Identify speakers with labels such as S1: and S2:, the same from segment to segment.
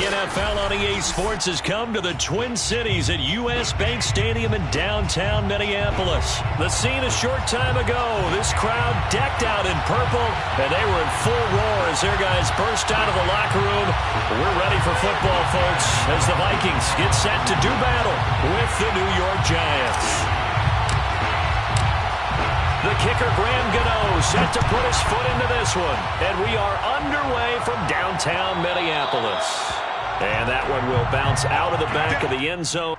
S1: The NFL on EA Sports has come to the Twin Cities at U.S. Bank Stadium in downtown Minneapolis. The scene a short time ago, this crowd decked out in purple, and they were in full roar as their guys burst out of the locker room. We're ready for football, folks, as the Vikings get set to do battle with the New York Giants. The kicker, Graham Gano, set to put his foot into this one. And we are underway from downtown Minneapolis. And that one will bounce out of the back of the end zone.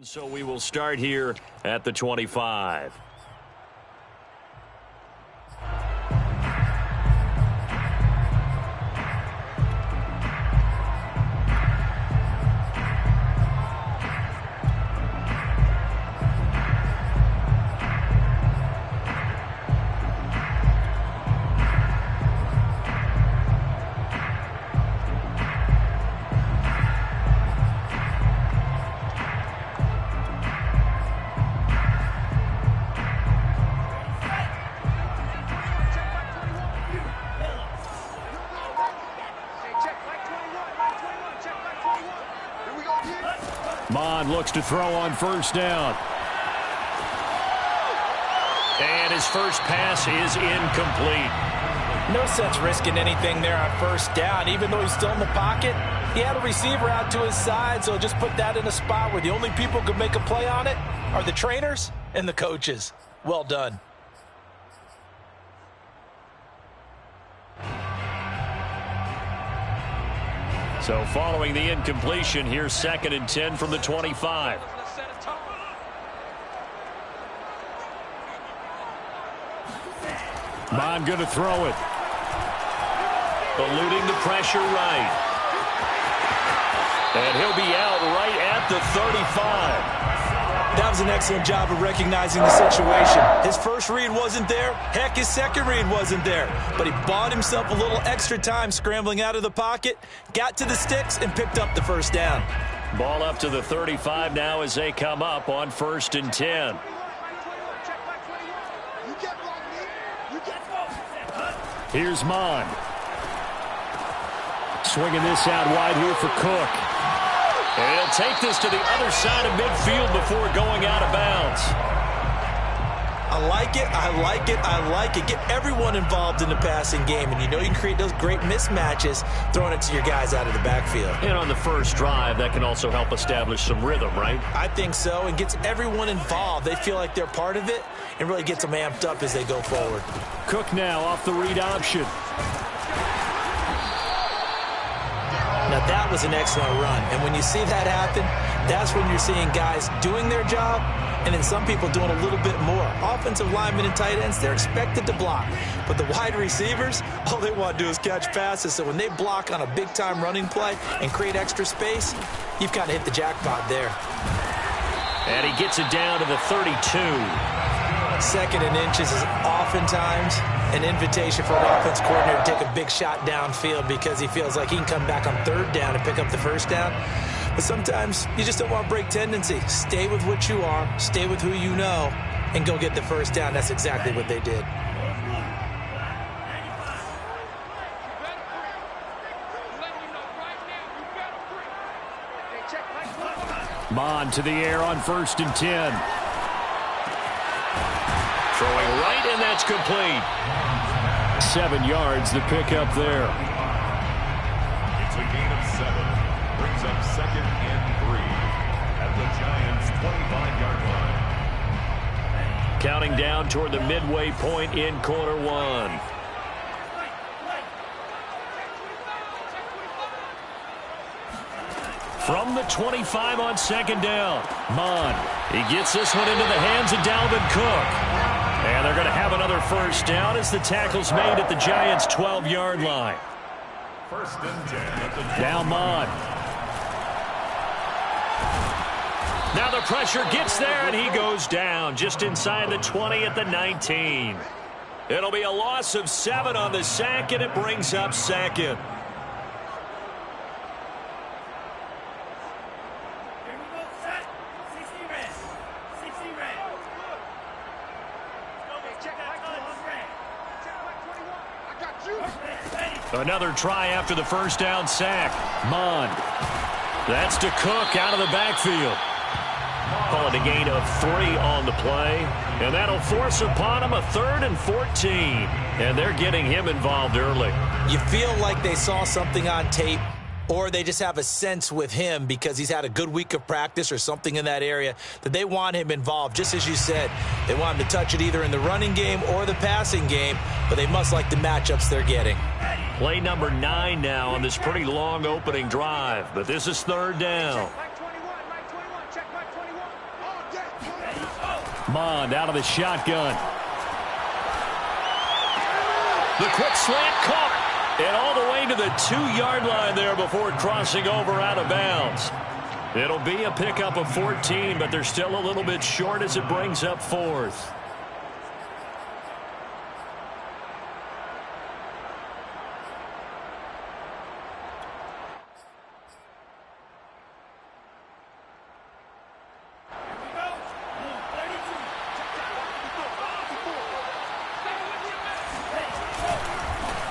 S1: So we will start here at the 25. Looks to throw on first down. And his first pass is incomplete.
S2: No sense risking anything there on first down. Even though he's still in the pocket, he had a receiver out to his side, so just put that in a spot where the only people who can make a play on it are the trainers and the coaches. Well done.
S1: So following the incompletion, here's 2nd and 10 from the 25. Bond going to throw it. Eluding the pressure right. And he'll be out right at the 35.
S2: That was an excellent job of recognizing the situation. His first read wasn't there. Heck, his second read wasn't there. But he bought himself a little extra time scrambling out of the pocket, got to the sticks, and picked up the first down.
S1: Ball up to the 35 now as they come up on 1st and 10. Here's Mond. Swinging this out wide here for Cook. And he'll take this to the other side of midfield before going out of bounds.
S2: I like it, I like it, I like it. Get everyone involved in the passing game, and you know you can create those great mismatches throwing it to your guys out of the backfield.
S1: And on the first drive, that can also help establish some rhythm, right?
S2: I think so, and gets everyone involved. They feel like they're part of it, and really gets them amped up as they go forward.
S1: Cook now off the read option.
S2: Now that was an excellent run, and when you see that happen, that's when you're seeing guys doing their job, and then some people doing a little bit more. Offensive linemen and tight ends, they're expected to block, but the wide receivers, all they want to do is catch passes. So when they block on a big-time running play and create extra space, you've kind of hit the jackpot there.
S1: And he gets it down to the 32.
S2: 2nd and inches is oftentimes an invitation for an offense coordinator to take a big shot downfield because he feels like he can come back on 3rd down and pick up the first down. But sometimes you just don't want to break tendency. Stay with what you are. Stay with who you know. and go get the first down. That's exactly what they did.
S1: Mon to the air on 1st and 10. Throwing right, and that's complete. 7 yards, the pickup there.
S3: It's a gain of 7. Brings up 2nd and 3 at the Giants' 25-yard line.
S1: Counting down toward the midway point in quarter 1. From the 25 on 2nd down. Mon, he gets this one into the hands of Dalvin Cook. And they're going to have another first down as the tackle's made at the Giants' 12-yard line.
S3: 1st and 10 at the
S1: now Mon. Now the pressure gets there, and he goes down just inside the 20 at the 19. It'll be a loss of 7 on the sack, and it brings up 2nd. Another try after the first down sack. Mon. That's to Cook out of the backfield. Call it a gain of 3 on the play. And that'll force upon him a 3rd and 14. And they're getting him involved early.
S2: You feel like they saw something on tape, or they just have a sense with him because he's had a good week of practice or something in that area that they want him involved. Just as you said, they want him to touch it either in the running game or the passing game, but they must like the matchups they're getting.
S1: Play number 9 now on this pretty long opening drive, but this is 3rd down. Mond out of the shotgun. The quick slant caught, and all the way to the 2-yard line there before crossing over out of bounds. It'll be a pickup of 14, but they're still a little bit short as it brings up 4th.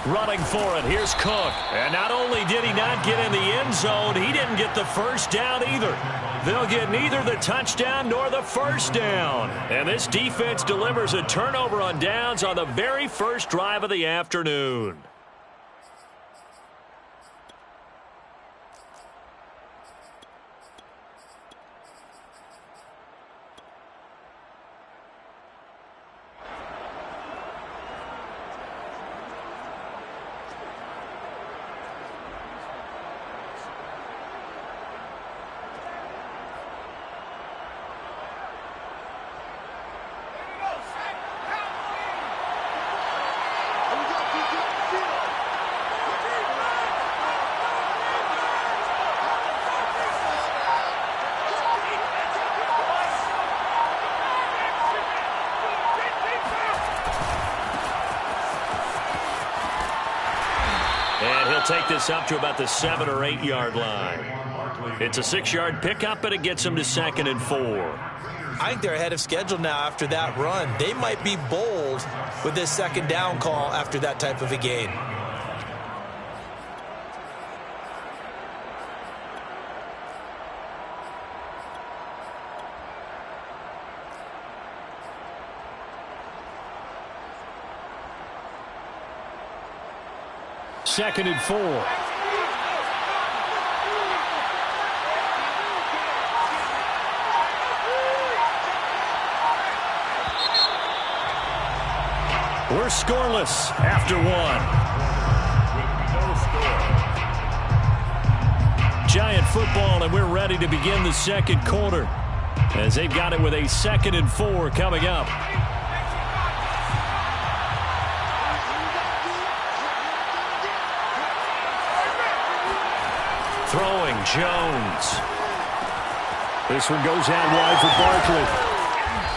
S1: Running for it, here's Cook. And not only did he not get in the end zone, he didn't get the first down either. They'll get neither the touchdown nor the first down. And this defense delivers a turnover on downs on the very first drive of the afternoon. Take this up to about the 7 or 8 yard line. It's a 6-yard pickup, but it gets them to 2nd and 4.
S2: I think they're ahead of schedule now after that run. They might be bold with this 2nd down call after that type of a gain.
S1: Second and 4. We're scoreless after 1. Giant football, and we're ready to begin the second quarter as they've got it with a 2nd and 4 coming up. Throwing, Jones. This one goes out wide for Barkley.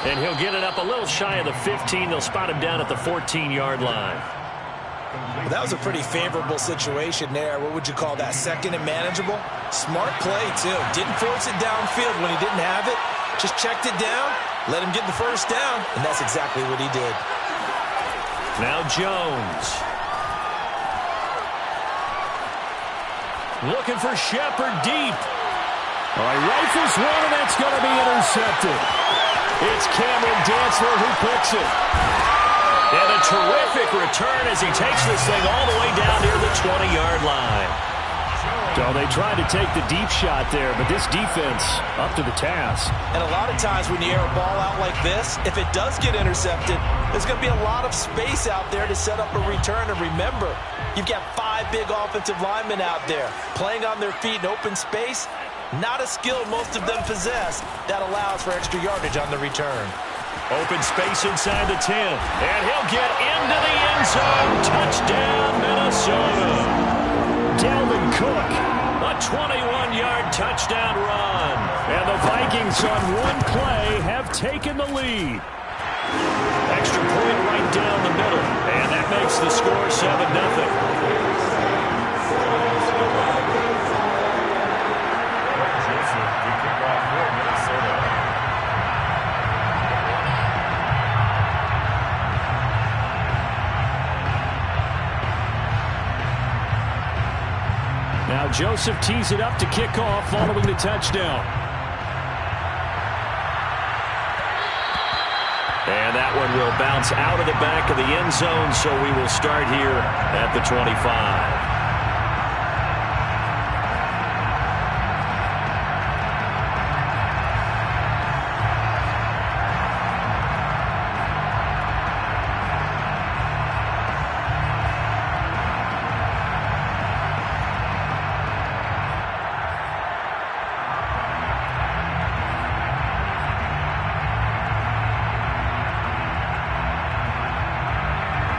S1: And he'll get it up a little shy of the 15. They'll spot him down at the 14-yard line.
S2: Well, that was a pretty favorable situation there. What would you call that? 2nd and manageable? Smart play, too. Didn't force it downfield when he didn't have it. Just checked it down Let him get the first down, and that's exactly what he did.
S1: Now Jones. Looking for Shepard deep. All right, rifles one, and that's going to be intercepted. It's Cameron Dantzler who picks it. And a terrific return as he takes this thing all the way down near the 20-yard line. So they tried to take the deep shot there, but this defense up to the task.
S2: And a lot of times when you air a ball out like this, if it does get intercepted, there's going to be a lot of space out there to set up a return. And remember, you've got 5 big offensive linemen out there playing on their feet in open space. Not a skill most of them possess that allows for extra yardage on the return.
S1: Open space inside the 10. And he'll get into the end zone. Touchdown, Minnesota. Dalvin Cook, a 21-yard touchdown run. And the Vikings on one play have taken the lead. Extra point right down the middle. And that makes the score 7-0. Now Joseph tees it up to kick off following the touchdown. And that one will bounce out of the back of the end zone, so we will start here at the 25.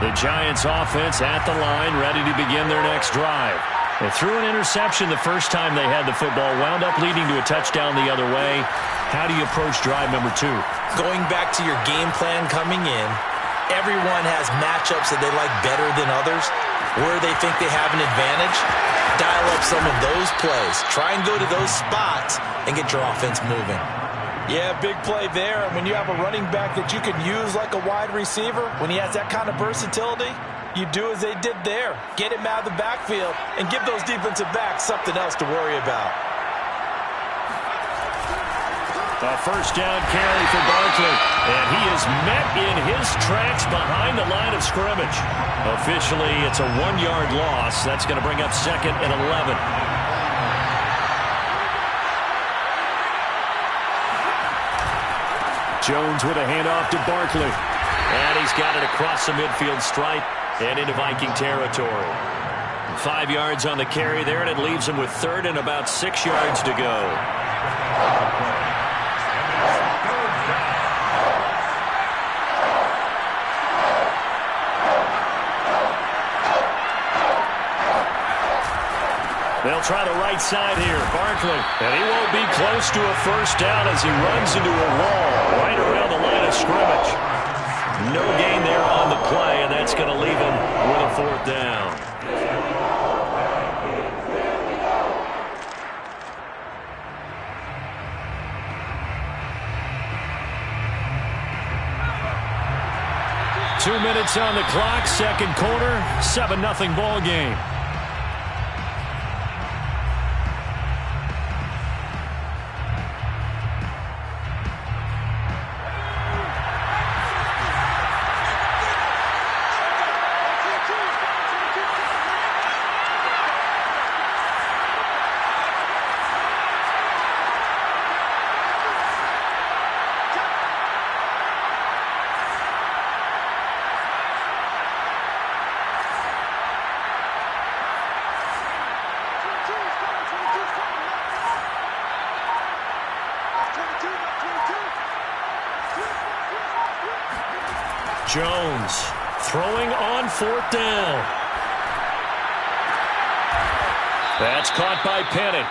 S1: The Giants offense at the line, ready to begin their next drive. They threw an interception the first time they had the football, wound up leading to a touchdown the other way. How do you approach drive number 2?
S2: Going back to your game plan coming in, everyone has matchups that they like better than others, where they think they have an advantage. Dial up some of those plays. Try and go to those spots and get your offense moving. Yeah, big play there. And when you have a running back that you can use like a wide receiver, when he has that kind of versatility, you do as they did there. Get him out of the backfield and give those defensive backs something else to worry about.
S1: A first down carry for Barkley. And he is met in his tracks behind the line of scrimmage. Officially, it's a 1-yard loss. That's going to bring up 2nd and 11. Jones with a handoff to Barkley. And he's got it across the midfield stripe and into Viking territory. 5 yards on the carry there, and it leaves him with 3rd and about 6 yards to go. They'll try the right side here. Barkley. And he won't be close to a first down as he runs into a wall right around the line of scrimmage. No gain there on the play, and that's going to leave him with a 4th down. Two minutes on the clock, second quarter, 7-0 ball game. Jones throwing on 4th down. That's caught by Penny.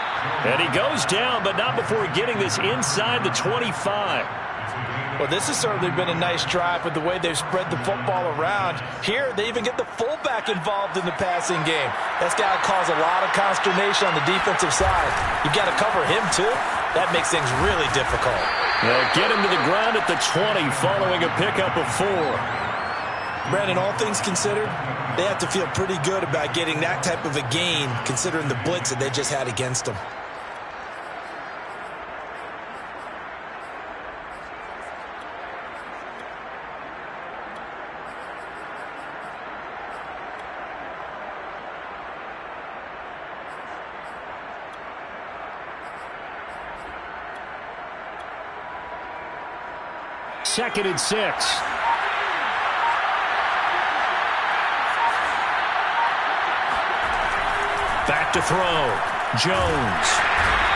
S1: And he goes down, but not before getting this inside the 25.
S2: Well, this has certainly been a nice drive with the way they've spread the football around. Here, they even get the fullback involved in the passing game. That's got to cause a lot of consternation on the defensive side. You've got to cover him, too. That makes things really difficult.
S1: They'll get him to the ground at the 20 following a pickup of 4.
S2: Brandon, all things considered, they have to feel pretty good about getting that type of a gain considering the blitz that they just had against them.
S1: Second and 6. Back to throw. Jones.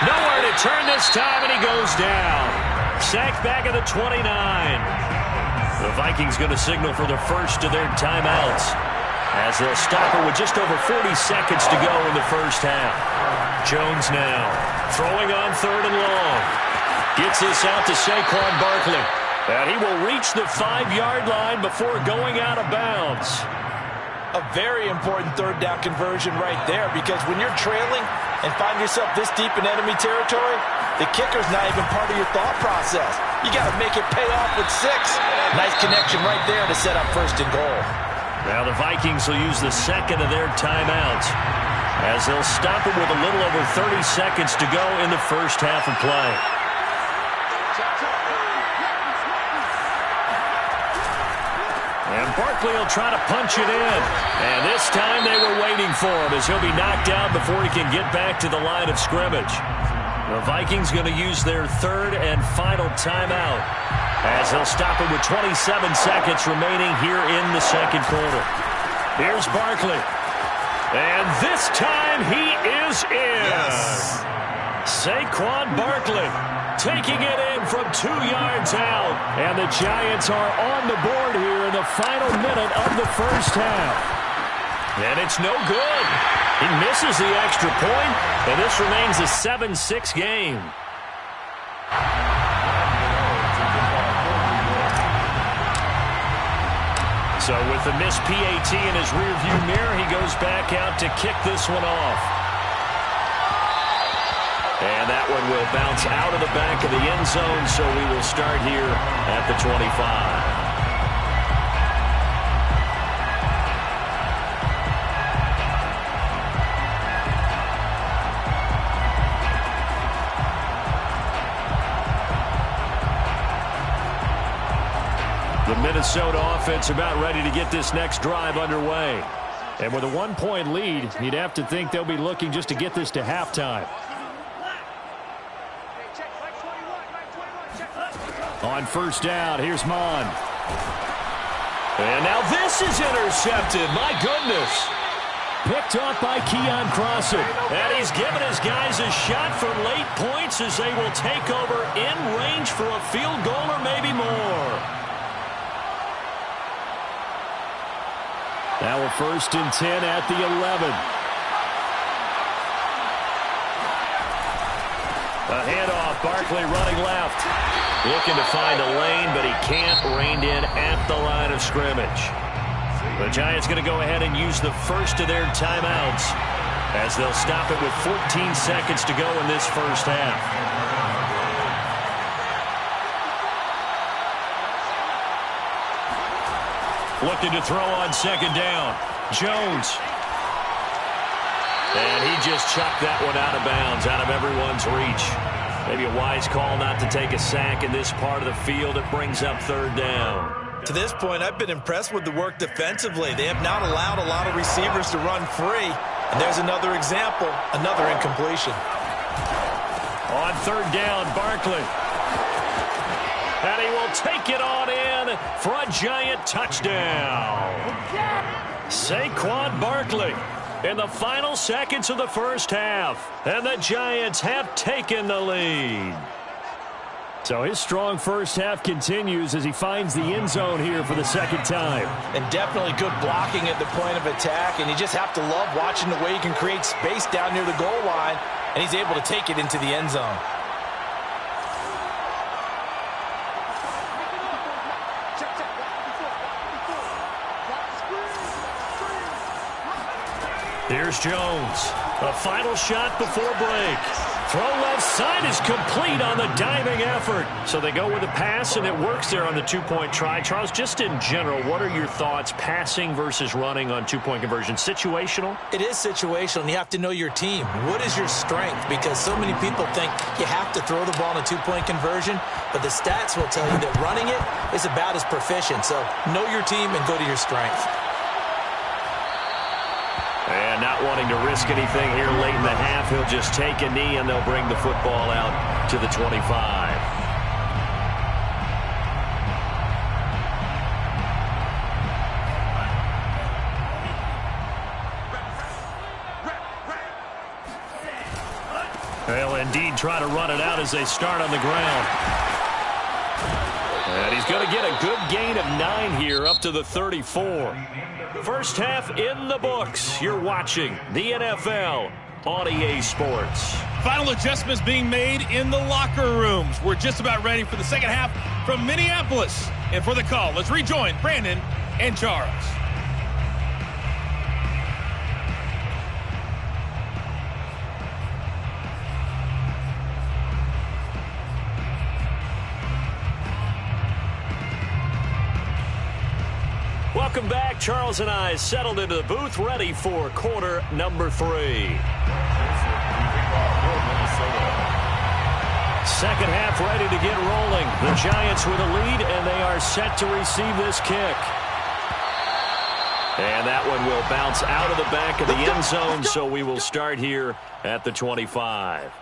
S1: Nowhere to turn this time, and he goes down. Sacked back at the 29. The Vikings going to signal for the first of their timeouts as they'll stop it with just over 40 seconds to go in the first half. Jones now throwing on 3rd and long. Gets this out to Saquon Barkley. And he will reach the 5-yard line before going out of bounds.
S2: A very important 3rd down conversion right there, because when you're trailing and find yourself this deep in enemy territory, the kicker's not even part of your thought process. You got to make it pay off with 6. Nice connection right there to set up 1st and goal.
S1: Now the Vikings will use the second of their timeouts as they'll stop it with a little over 30 seconds to go in the first half of play. And Barkley will try to punch it in. And this time they were waiting for him as he'll be knocked down before he can get back to the line of scrimmage. The Vikings going to use their 3rd and final timeout as they'll stop it with 27 seconds remaining here in the second quarter. Here's Barkley. And this time he is in.
S2: Yes.
S1: Saquon Barkley taking it in from 2 yards out. And the Giants are on the board here in the final minute of the first half. And it's no good. He misses the extra point, and this remains a 7-6 game. So with the missed PAT in his rearview mirror, he goes back out to kick this one off. And that one will bounce out of the back of the end zone, so we will start here at the 25. The Minnesota offense about ready to get this next drive underway. And with a 1-point lead, you'd have to think they'll be looking just to get this to halftime. On first down, here's Mon. And now this is intercepted. My goodness. Picked off by Keon Crossing. And he's given his guys a shot for late points as they will take over in range for a field goal or maybe more. Now a 1st and 10 at the 11. A handoff, Barkley running left. Looking to find a lane, but he can't. Reined in at the line of scrimmage. The Giants going to go ahead and use the first of their timeouts as they'll stop it with 14 seconds to go in this first half. Looking to throw on 2nd down. Jones. And he just chucked that one out of bounds, out of everyone's reach. Maybe a wise call not to take a sack in this part of the field. It brings up 3rd down.
S2: To this point, I've been impressed with the work defensively. They have not allowed a lot of receivers to run free. And there's another example, another incompletion.
S1: On 3rd down, Barkley. And he will take it on in for a Giant touchdown. Saquon Barkley in the final seconds of the first half. And the Giants have taken the lead. So his strong first half continues as he finds the end zone here for the 2nd time.
S2: And definitely good blocking at the point of attack. And you just have to love watching the way he can create space down near the goal line. And he's able to take it into the end zone.
S1: Here's Jones. A final shot before break. Throw left side is complete on the diving effort. So they go with a pass, and it works there on the two-point try. Charles, just in general, what are your thoughts passing versus running on two-point conversion? Situational?
S2: It is situational, and you have to know your team. What is your strength? Because so many people think you have to throw the ball in a two-point conversion, but the stats will tell you that running it is about as proficient. So know your team and go to your strength.
S1: And not wanting to risk anything here late in the half, he'll just take a knee, and they'll bring the football out to the 25. They'll indeed try to run it out as they start on the ground. And he's going to get a good gain of 9 here, up to the 34. First half in the books. You're watching the NFL on EA Sports.
S4: Final adjustments being made in the locker rooms. We're just about ready for the second half from Minneapolis. And for the call, let's rejoin Brandon and Charles.
S1: Welcome back. Charles and I settled into the booth, ready for quarter number 3. Second half ready to get rolling. The Giants with a lead, and they are set to receive this kick. And that one will bounce out of the back of the end zone, so we will start here at the 25.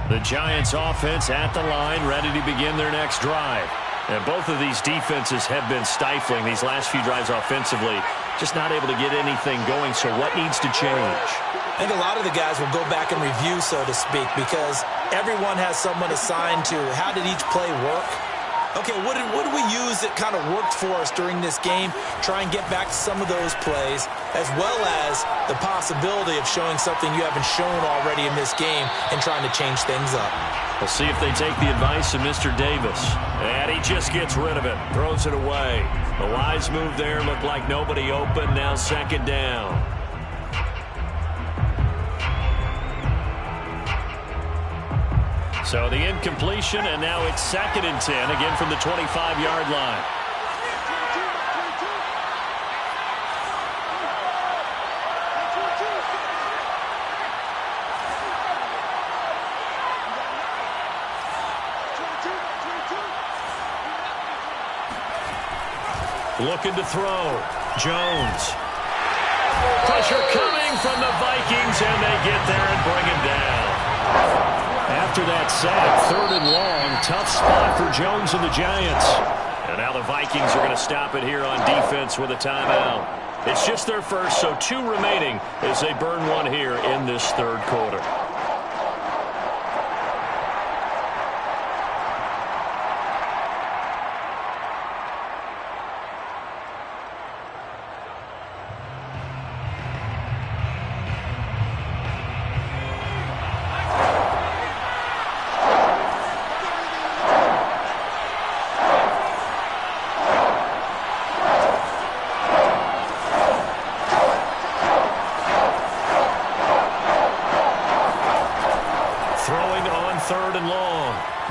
S1: The Giants offense at the line, ready to begin their next drive. And both of these defenses have been stifling these last few drives offensively. Just not able to get anything going, so what needs to change?
S2: I think a lot of the guys will go back and review, so to speak, because everyone has someone assigned to how did each play work. Okay, what did we use that kind of worked for us during this game? Try and get back to some of those plays, as well as the possibility of showing something you haven't shown already in this game and trying to change things up.
S1: We'll see if they take the advice of Mr. Davis. And he just gets rid of it, throws it away. The wise move there, looked like nobody open, now second down. So the incompletion, and now it's 2nd and 10, again from the 25-yard line. Looking to throw. Jones. Pressure coming from the Vikings, and they get there and bring him down. After that sack, 3rd and long, tough spot for Jones and the Giants. And now the Vikings are going to stop it here on defense with a timeout. It's just their first, so 2 remaining as they burn one here in this 3rd quarter.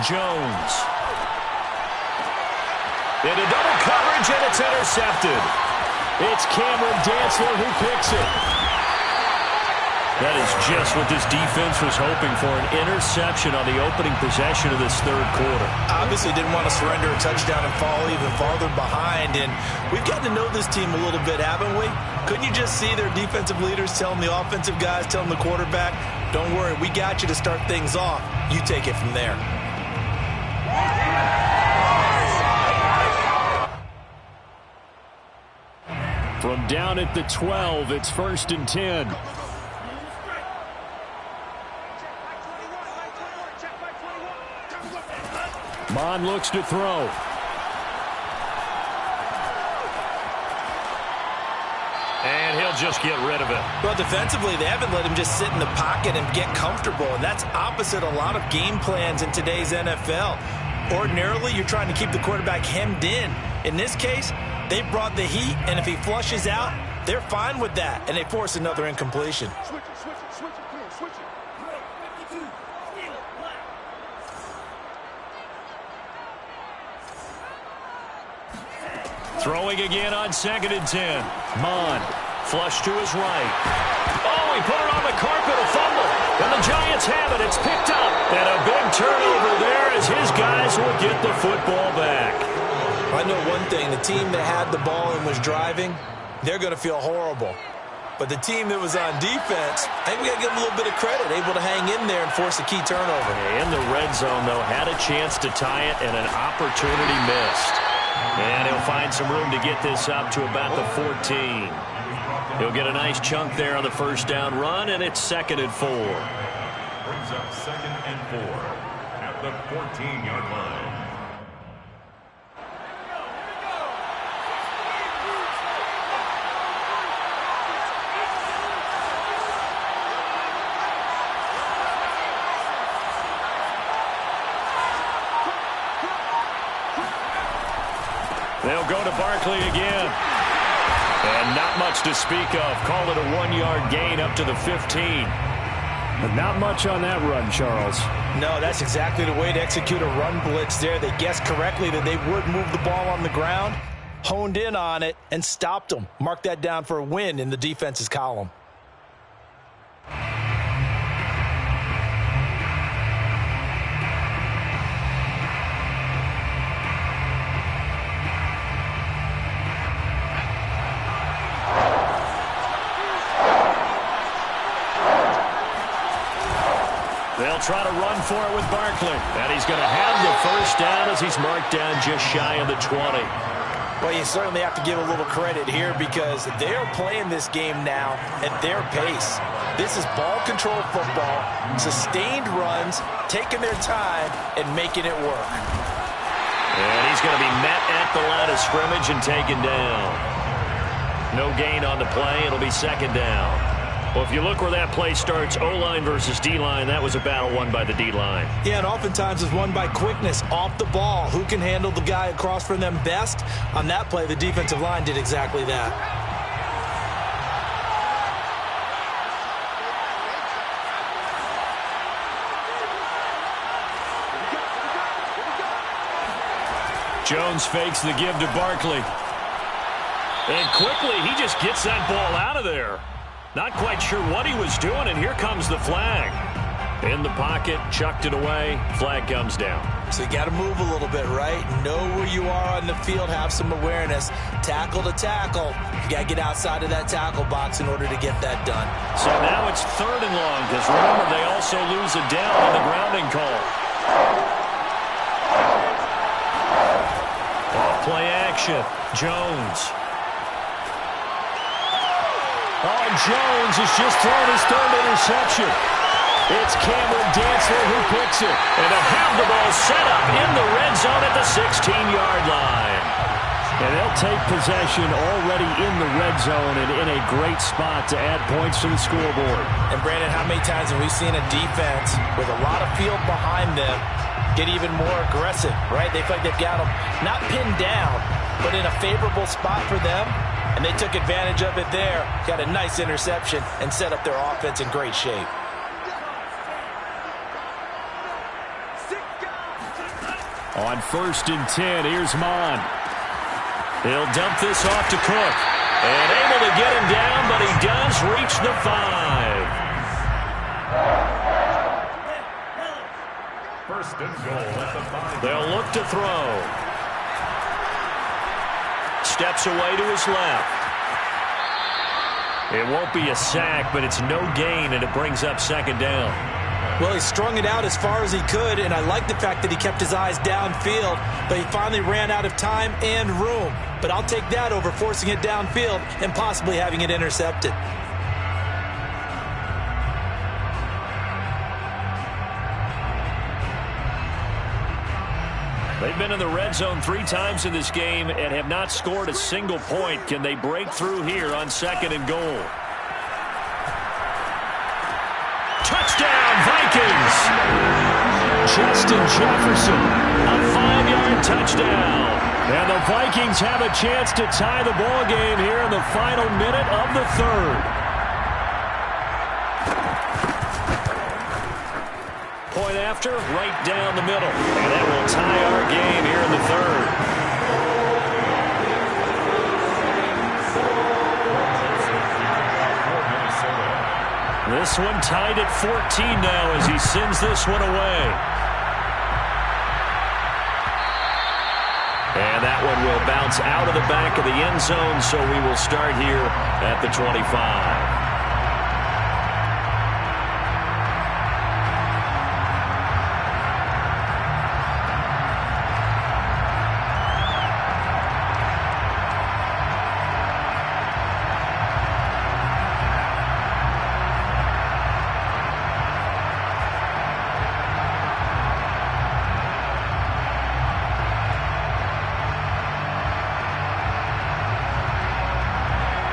S1: Jones. Into double coverage, and it's intercepted. It's Cameron Dantzler who picks it. That is just what this defense was hoping for, an interception on the opening possession of this 3rd quarter.
S2: Obviously didn't want to surrender a touchdown and fall even farther behind, and we've got to know this team a little bit, haven't we? Couldn't you just see their defensive leaders telling the offensive guys, telling the quarterback, don't worry, we got you to start things off. You take it from there.
S1: From down at the 12, it's 1st and 10. Mon looks to throw. And he'll they'll just get rid of it.
S2: Well, defensively, they haven't let him just sit in the pocket and get comfortable, and that's opposite a lot of game plans in today's NFL. Ordinarily, you're trying to keep the quarterback hemmed in. In this case, they brought the heat, and if he flushes out, they're fine with that, and they force another incompletion.
S1: Throwing again on 2nd and 10. Mon, flush to his right. Oh, he put it on the carpet, a fumble. And the Giants have it. It's picked up. And a big turnover there as his guys will get the football back.
S2: I know one thing. The team that had the ball and was driving, they're going to feel horrible. But the team that was on defense, I think we got to give them a little bit of credit, able to hang in there and force a key turnover.
S1: In the red zone, though, had a chance to tie it and an opportunity missed. And he'll find some room to get this up to about the 14. He'll get a nice chunk there on the first down run, and it's 2nd and 4.
S3: Brings up 2nd and 4 at the 14-yard line.
S1: They'll go to Barkley again. And not much to speak of. Call it a 1-yard gain up to the 15.
S5: But not much on that run, Charles.
S2: No, that's exactly the way to execute a run blitz there. They guessed correctly that they would move the ball on the ground, honed in on it, and stopped them. Mark that down for a win in the defense's column.
S1: They'll try to run for it with Barkley. And he's going to have the first down as he's marked down just shy of the 20.
S2: Well, you certainly have to give a little credit here because they're playing this game now at their pace. This is ball control football, sustained runs, taking their time, and making it work.
S1: And he's going to be met at the line of scrimmage and taken down. No gain on the play. It'll be 2nd down. Well, if you look where that play starts, O-line versus D-line, that was a battle won by the D-line.
S2: Yeah, and oftentimes it's won by quickness, off the ball. Who can handle the guy across from them best? On that play, the defensive line did exactly that.
S1: Jones fakes the give to Barkley. And quickly, he just gets that ball out of there. Not quite sure what he was doing, and here comes the flag. In the pocket, chucked it away, flag comes down.
S2: So you got to move a little bit, right? Know where you are on the field, have some awareness. Tackle to tackle. You got to get outside of that tackle box in order to get that done.
S1: So now it's 3rd and long, because remember, they also lose a down on the grounding call. Off-play action, Jones. Oh, Jones has just thrown his 3rd interception. It's Cameron Dantzler who picks it. And they'll have the ball set up in the red zone at the 16-yard line. And they'll take possession already in the red zone and in a great spot to add points to the scoreboard.
S2: And, Brandon, how many times have we seen a defense with a lot of field behind them get even more aggressive, right? They feel like they've got them not pinned down, but in a favorable spot for them. And they took advantage of it there, got a nice interception, and set up their offense in great shape.
S1: On 1st and 10, here's Mon. He'll dump this off to Cook. And able to get him down, but he does reach the 5.
S3: 1st and goal at the 5.
S1: They'll look to throw. Steps away to his left. It won't be a sack, but it's no gain, and it brings up 2nd down.
S2: Well, he strung it out as far as he could, and I like the fact that he kept his eyes downfield, but he finally ran out of time and room. But I'll take that over forcing it downfield and possibly having it intercepted.
S1: They've been in the red zone 3 times in this game and have not scored a single point. Can they break through here on 2nd and goal? Touchdown, Vikings! Justin Jefferson, a 5-yard touchdown. And the Vikings have a chance to tie the ball game here in the final minute of the 3rd. Point after, right down the middle. And that will tie our game here in the 3rd. This one tied at 14 now as he sends this one away. And that one will bounce out of the back of the end zone, so we will start here at the 25.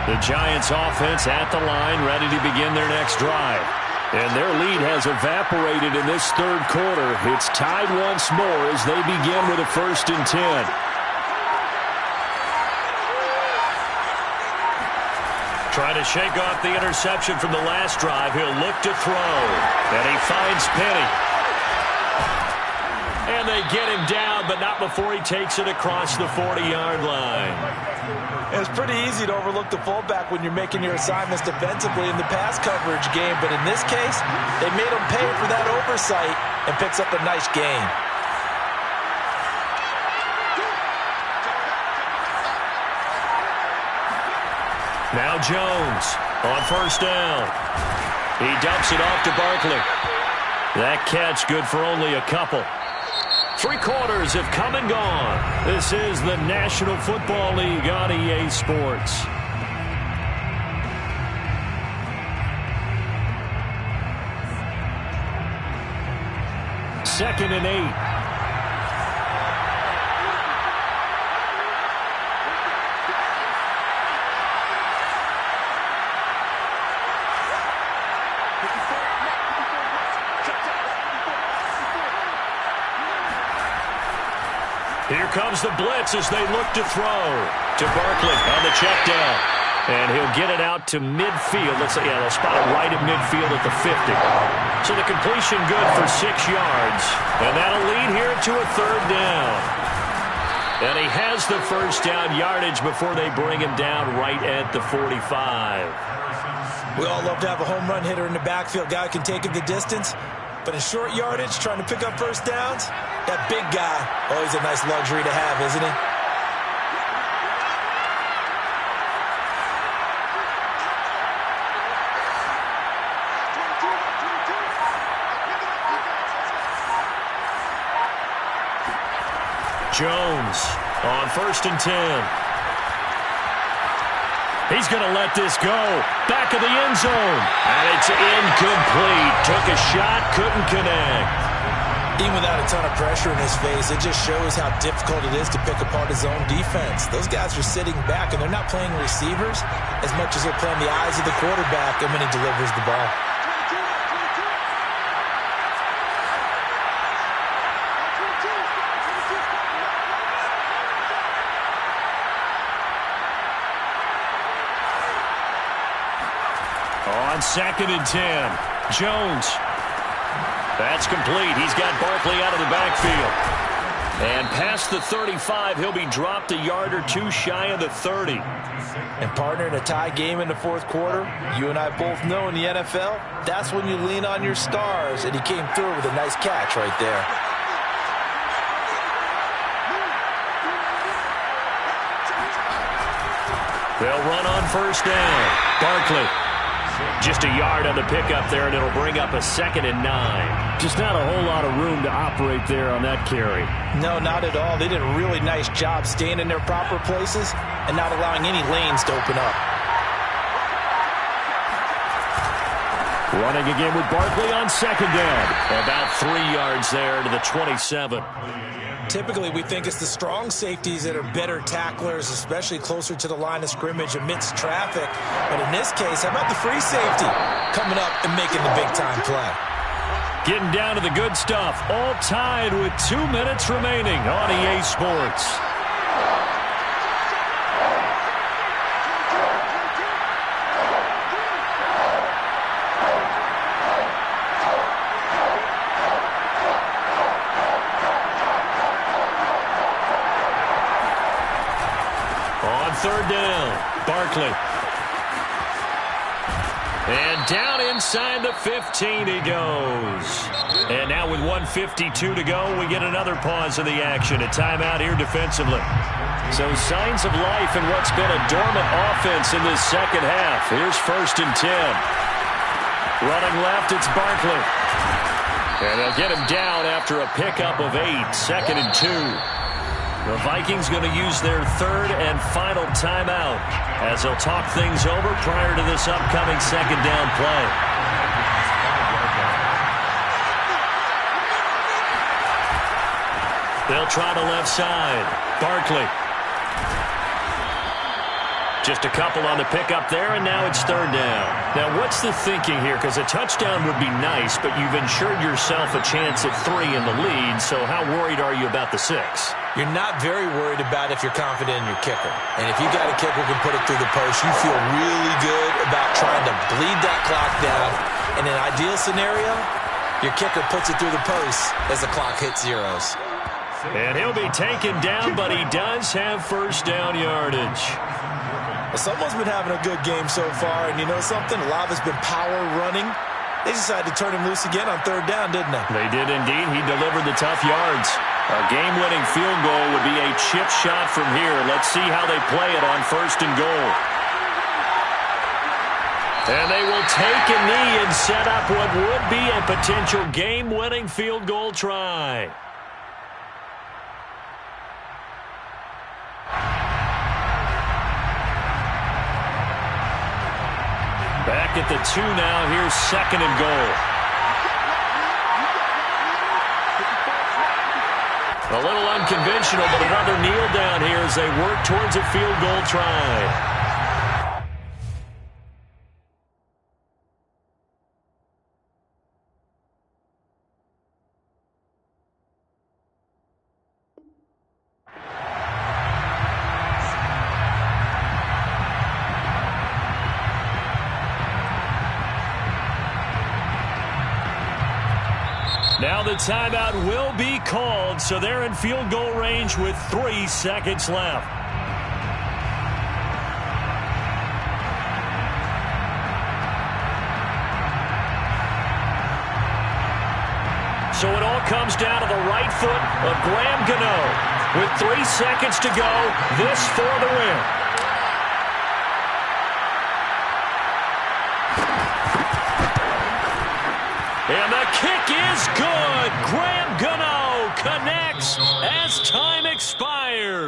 S1: The Giants offense at the line, ready to begin their next drive. And their lead has evaporated in this 3rd quarter. It's tied once more as they begin with a 1st and 10. Trying to shake off the interception from the last drive. He'll look to throw. And he finds Penny. And they get him down, but not before he takes it across the 40-yard line.
S2: It's pretty easy to overlook the fullback when you're making your assignments defensively in the pass coverage game, but in this case, they made him pay for that oversight and picks up a nice gain.
S1: Now Jones on 1st down. He dumps it off to Barkley. That catch good for only a couple. 3 quarters have come and gone. This is the National Football League on EA Sports. Second and 8. Here comes the blitz as they look to throw to Barkley on the check down. And he'll get it out to midfield. Let's say, yeah, they'll spot it right at midfield at the 50. So the completion good for 6 yards. And that'll lead here to a 3rd down. And he has the 1st down yardage before they bring him down right at the 45.
S2: We all love to have a home run hitter in the backfield. Guy can take it the distance. But in short yardage, trying to pick up 1st downs, that big guy, always a nice luxury to have, isn't he?
S1: Jones on 1st and 10. He's going to let this go. Back of the end zone. And it's incomplete. Took a shot, couldn't connect.
S2: Even without a ton of pressure in his face, it just shows how difficult it is to pick apart his own defense. Those guys are sitting back, and they're not playing receivers as much as they're playing the eyes of the quarterback and when he delivers the ball.
S1: On 2nd and 10, Jones. That's complete. He's got Barkley out of the backfield. And past the 35, he'll be dropped a yard or 2 shy of the 30.
S2: And partner, in a tie game in the 4th quarter, you and I both know in the NFL, that's when you lean on your stars. And he came through with a nice catch right there.
S1: They'll run on 1st down. Barkley. Just a yard on the pickup there, and it'll bring up a 2nd and 9.
S5: Just not a whole lot of room to operate there on that carry.
S2: No, not at all. They did a really nice job staying in their proper places and not allowing any lanes to open up.
S1: Running again with Barkley on second down. About 3 yards there to the 27.
S2: Typically, we think it's the strong safeties that are better tacklers, especially closer to the line of scrimmage amidst traffic. But in this case, how about the free safety coming up and making the big-time play?
S1: Getting down to the good stuff. All tied with 2 minutes remaining on EA Sports. Third down, Barkley. And down inside the 15 he goes. And now with 1:52 to go, we get another pause of the action. A timeout here defensively. So signs of life in what's been a dormant offense in this second half. Here's 1st and 10. Running left, it's Barkley. And they'll get him down after a pickup of 8. 2nd and 2. The Vikings going to use their 3rd and final timeout as they'll talk things over prior to this upcoming 2nd down play. They'll try the left side. Barkley. Just a couple on the pickup there, and now it's 3rd down. Now, what's the thinking here? Because a touchdown would be nice, but you've ensured yourself a chance at 3 in the lead, so how worried are you about the 6?
S2: You're not very worried about if you're confident in your kicker. And if you got a kicker who can put it through the post, you feel really good about trying to bleed that clock down. In an ideal scenario, your kicker puts it through the post as the clock hits zeros.
S1: And he'll be taken down, but he does have 1st down yardage.
S2: Well, someone's been having a good game so far, and you know something? A lot of it's been power running. They decided to turn him loose again on 3rd down, didn't they?
S1: They did indeed. He delivered the tough yards. A game-winning field goal would be a chip shot from here. Let's see how they play it on 1st and goal. And they will take a knee and set up what would be a potential game-winning field goal try. Back at the 2 now. Here's 2nd and goal. A little unconventional, but another kneel down here as they work towards a field goal try. Now the timeout will be called, so they're in field goal range with 3 seconds left. So it all comes down to the right foot of Graham Gano. With 3 seconds to go, this for the win. And the kick is good. Graham Gano connects as time expires.